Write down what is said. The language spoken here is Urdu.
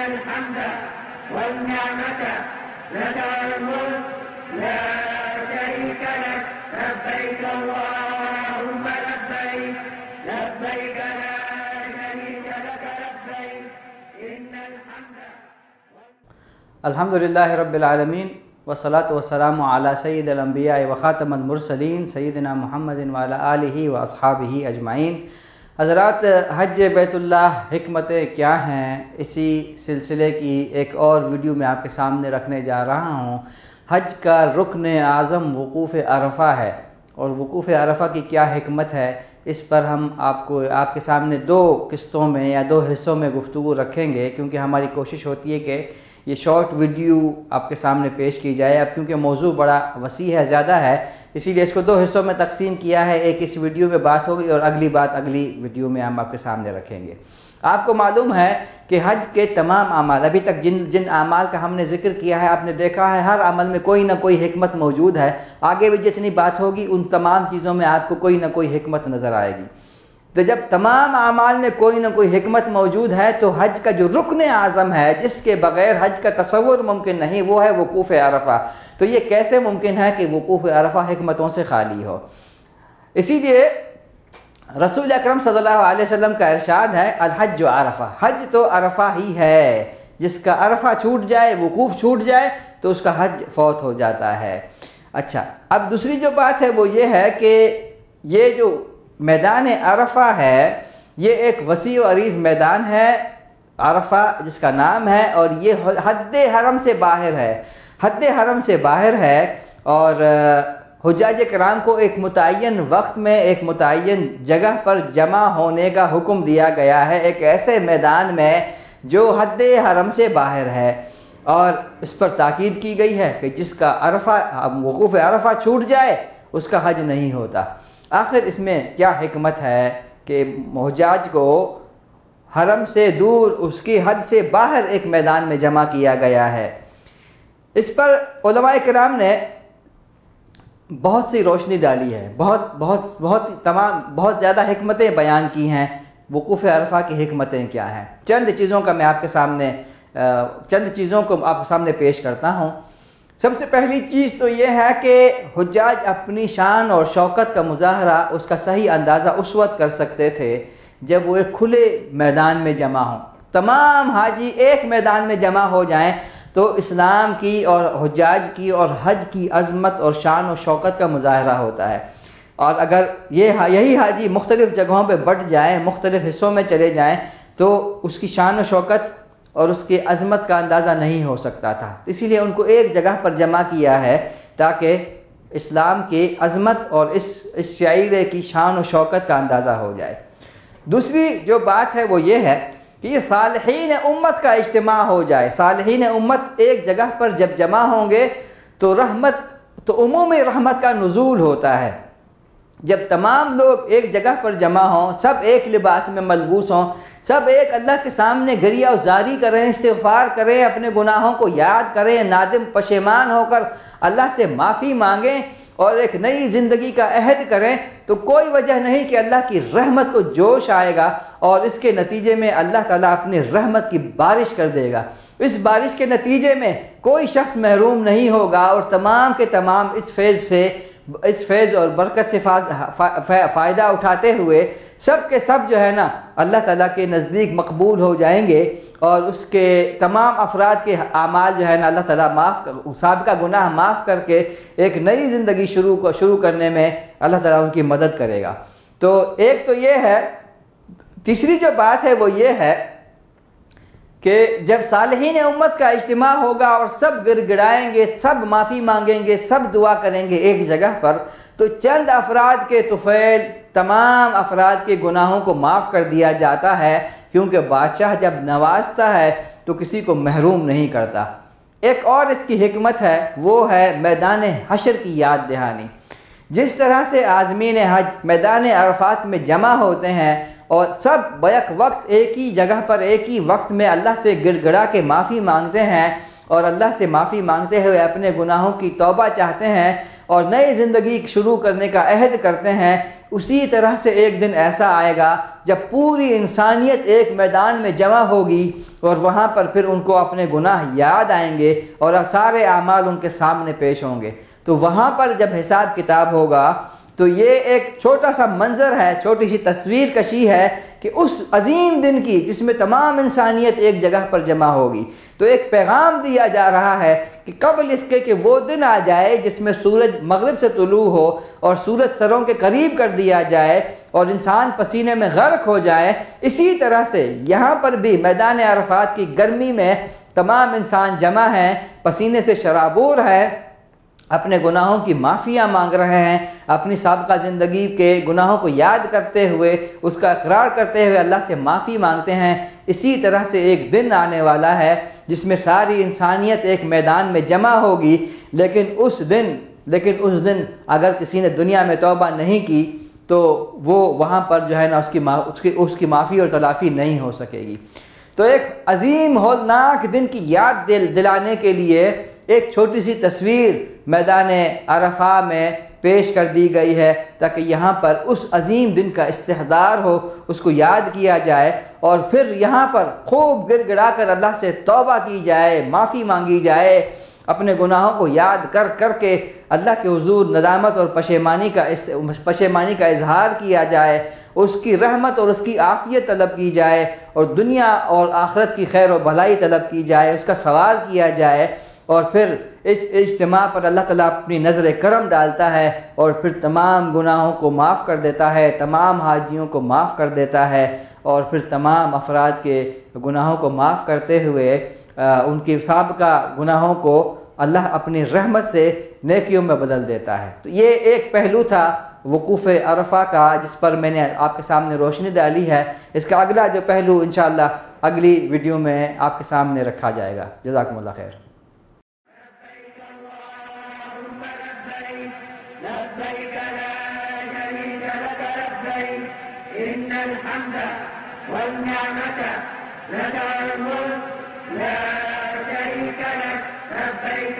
الحمد والنعمة لك الملك لا شريك لك لبيك اللهم لبيك لبيك لا شريك لك لبيك إن الحمد. الحمدللہ رب العالمین والصلاة والسلام علی سید الانبیاء وخاتم المرسلین سیدنا محمد وعلی آلہ واصحابہ اجمعین۔ حضرات، حج بیت اللہ حکمتیں کیا ہیں، اسی سلسلے کی ایک اور ویڈیو میں آپ کے سامنے رکھنے جا رہا ہوں۔ حج کا رکن اعظم وقوف عرفہ ہے، اور وقوف عرفہ کی کیا حکمت ہے، اس پر ہم آپ کے سامنے دو قسطوں میں یا دو حصوں میں گفتگو رکھیں گے، کیونکہ ہماری کوشش ہوتی ہے کہ یہ شارٹ ویڈیو آپ کے سامنے پیش کی جائے۔ اب کیونکہ موضوع بڑا وسیع ہے، زیادہ ہے، اسی لیے اس کو دو حصوں میں تقسیم کیا ہے۔ ایک اس ویڈیو میں بات ہوگی اور اگلی بات اگلی ویڈیو میں ہم آپ کے سامنے رکھیں گے۔ آپ کو معلوم ہے کہ حج کے تمام اعمال، ابھی تک جن اعمال کا ہم نے ذکر کیا ہے، آپ نے دیکھا ہے ہر عمل میں کوئی نہ کوئی حکمت موجود ہے۔ آگے بھی جتنی بات ہوگی ان تمام چیزوں میں آپ کو کوئی نہ کوئی حکمت نظر آئے گی۔ تو جب تمام اعمال میں کوئی نہ کوئی حکمت موجود ہے تو حج کا جو رکن اعظم ہے، جس کے بغیر حج کا تصور ممکن نہیں، وہ ہے وقوف عرفہ۔ تو یہ کیسے ممکن ہے کہ وقوف عرفہ حکمتوں سے خالی ہو؟ اسی لیے رسول اکرم صلی اللہ علیہ وسلم کا ارشاد ہے، الحج عرفہ، حج تو عرفہ ہی ہے، جس کا عرفہ چھوٹ جائے، وقوف چھوٹ جائے تو اس کا حج فوت ہو جاتا ہے۔ اچھا، اب دوسری جو بات ہے وہ یہ ہے کہ یہ جو میدان عرفہ ہے، یہ ایک وسیع و عریض میدان ہے عرفہ جس کا نام ہے، اور یہ حد حرم سے باہر ہے، حد حرم سے باہر ہے، اور حجاج کرام کو ایک متعین وقت میں ایک متعین جگہ پر جمع ہونے کا حکم دیا گیا ہے، ایک ایسے میدان میں جو حد حرم سے باہر ہے، اور اس پر تاکید کی گئی ہے کہ جس کا عرفہ وقوف عرفہ چھوٹ جائے اس کا حج نہیں ہوتا۔ آخر اس میں کیا حکمت ہے کہ حجاج کو حرم سے دور، اس کی حد سے باہر ایک میدان میں جمع کیا گیا ہے؟ اس پر علماء کرام نے بہت سی روشنی ڈالی ہے، بہت زیادہ حکمتیں بیان کی ہیں۔ وقوف عرفہ کی حکمتیں کیا ہیں؟ چند چیزوں کا میں آپ کے سامنے چند چیزوں کو آپ کے سامنے پیش کرتا ہوں۔ سب سے پہلی چیز تو یہ ہے کہ حجاج اپنی شان اور شوکت کا مظاہرہ، اس کا صحیح اندازہ اس وقت کر سکتے تھے جب وہ ایک کھلے میدان میں جمع ہوں۔ تمام حاجی ایک میدان میں جمع ہو جائیں تو اسلام کی اور حجاج کی اور حج کی عظمت اور شان و شوکت کا مظاہرہ ہوتا ہے، اور اگر یہی حاجی مختلف جگہوں پہ بٹ جائیں، مختلف حصوں میں چلے جائیں تو اس کی شان و شوکت اور اس کی عظمت کا اندازہ نہیں ہو سکتا تھا۔ اسی لیے ان کو ایک جگہ پر جمع کیا ہے تاکہ اسلام کی عظمت اور اس شعیرے کی شان و شوکت کا اندازہ ہو جائے۔ دوسری جو بات ہے وہ یہ ہے کہ یہ صالحین امت کا اجتماع ہو جائے۔ صالحین امت ایک جگہ پر جب جمع ہوں گے تو عمومی رحمت کا نزول ہوتا ہے۔ جب تمام لوگ ایک جگہ پر جمع ہوں، سب ایک لباس میں ملبوس ہوں، سب ایک اللہ کے سامنے گریہ وزاری کریں، استغفار کریں، اپنے گناہوں کو یاد کریں، نادم پشیمان ہو کر اللہ سے معافی مانگیں اور ایک نئی زندگی کا عہد کریں، تو کوئی وجہ نہیں کہ اللہ کی رحمت کو جوش آئے گا، اور اس کے نتیجے میں اللہ تعالیٰ اپنی رحمت کی بارش کر دے گا۔ اس بارش کے نتیجے میں کوئی شخص محروم نہیں ہوگا، اور تمام کے تمام اس فیض اور برکت سے فائدہ اٹھاتے ہوئے سب کے سب جو ہے نا اللہ تعالیٰ کے نزدیک مقبول ہو جائیں گے، اور اس کے تمام افراد کے اعمال جو ہے نا اللہ تعالیٰ سابقہ گناہ معاف کر کے ایک نئی زندگی شروع کرنے میں اللہ تعالیٰ ان کی مدد کرے گا۔ تو ایک تو یہ ہے۔ تیسری جو بات ہے وہ یہ ہے کہ جب صالحین امت کا اجتماع ہوگا اور سب گڑ گڑائیں گے، سب معافی مانگیں گے، سب دعا کریں گے ایک جگہ پر، تو چند افراد کے طفیل تمام افراد کے گناہوں کو معاف کر دیا جاتا ہے، کیونکہ بادشاہ جب نوازتا ہے تو کسی کو محروم نہیں کرتا۔ ایک اور اس کی حکمت ہے، وہ ہے میدان حشر کی یاد دہانی۔ جس طرح سے عازمین حج میدان عرفات میں جمع ہوتے ہیں اور سب بیک وقت ایک ہی جگہ پر ایک ہی وقت میں اللہ سے گڑ گڑا کے معافی مانگتے ہیں، اور اللہ سے معافی مانگتے ہوئے اپنے گناہوں کی توبہ چاہتے ہیں، اور نئی زندگی شروع کرنے کا عہد کرتے ہیں، اسی طرح سے ایک دن ایسا آئے گا جب پوری انسانیت ایک میدان میں جمع ہوگی، اور وہاں پر پھر ان کو اپنے گناہ یاد آئیں گے اور سارے اعمال ان کے سامنے پیش ہوں گے۔ تو وہاں پر جب حساب کتاب ہوگا تو یہ ایک چھوٹا سا منظر ہے، چھوٹی سی تصویر کشی ہے کہ اس عظیم دن کی جس میں تمام انسانیت ایک جگہ پر جمع ہوگی۔ تو ایک پیغام دیا جا رہا ہے کہ قبل اس کے کہ وہ دن آ جائے جس میں سورج مغرب سے طلوع ہو اور سورج سروں کے قریب کر دیا جائے اور انسان پسینے میں غرق ہو جائے، اسی طرح سے یہاں پر بھی میدان عرفات کی گرمی میں تمام انسان جمع ہیں، پسینے سے شرابور ہے، اپنے گناہوں کی معافیاں مانگ رہے ہیں، اپنی سابقہ زندگی کے گناہوں کو یاد کرتے ہوئے اس کا اقرار کرتے ہوئے اللہ سے معافی مانگتے ہیں۔ اسی طرح سے ایک دن آنے والا ہے جس میں ساری انسانیت ایک میدان میں جمع ہوگی، لیکن اس دن اگر کسی نے دنیا میں توبہ نہیں کی تو وہ وہاں پر جو ہے نا اس کی معافی اور تلافی نہیں ہو سکے گی۔ تو ایک عظیم ہولناک دن کی یاد دلانے کے لیے ایک چھوٹی سی تصویر میدان عرفہ میں پیش کر دی گئی ہے تاکہ یہاں پر اس عظیم دن کا استحضار ہو، اس کو یاد کیا جائے اور پھر یہاں پر خوب گر گڑا کر اللہ سے توبہ کی جائے، معافی مانگی جائے، اپنے گناہوں کو یاد کر کے اللہ کے حضور ندامت اور پشیمانی کا اظہار کیا جائے، اس کی رحمت اور اس کی عافیت طلب کی جائے اور دنیا اور آخرت کی خیر و بھلائی طلب کی جائے، اس کا سوال کیا جائے، اور پھر اس اجتماع پر اللہ تعالیٰ اپنی نظر کرم ڈالتا ہے اور پھر تمام گناہوں کو معاف کر دیتا ہے، تمام حاجیوں کو معاف کر دیتا ہے، اور پھر تمام افراد کے گناہوں کو معاف کرتے ہوئے ان کی سابقہ گناہوں کو اللہ اپنی رحمت سے نیکیوں میں بدل دیتا ہے۔ تو یہ ایک پہلو تھا وقوف عرفہ کا جس پر میں نے آپ کے سامنے روشنی ڈالی ہے۔ اس کا اگلا جو پہلو انشاءاللہ اگلی ویڈیو میں آپ کے سامنے رکھا جائے گا۔ جزاکم اللہ خیر۔ لبيك لا شريك لك لبيك إن الحمد والنعمة لك الملك لا شريك لك لبيك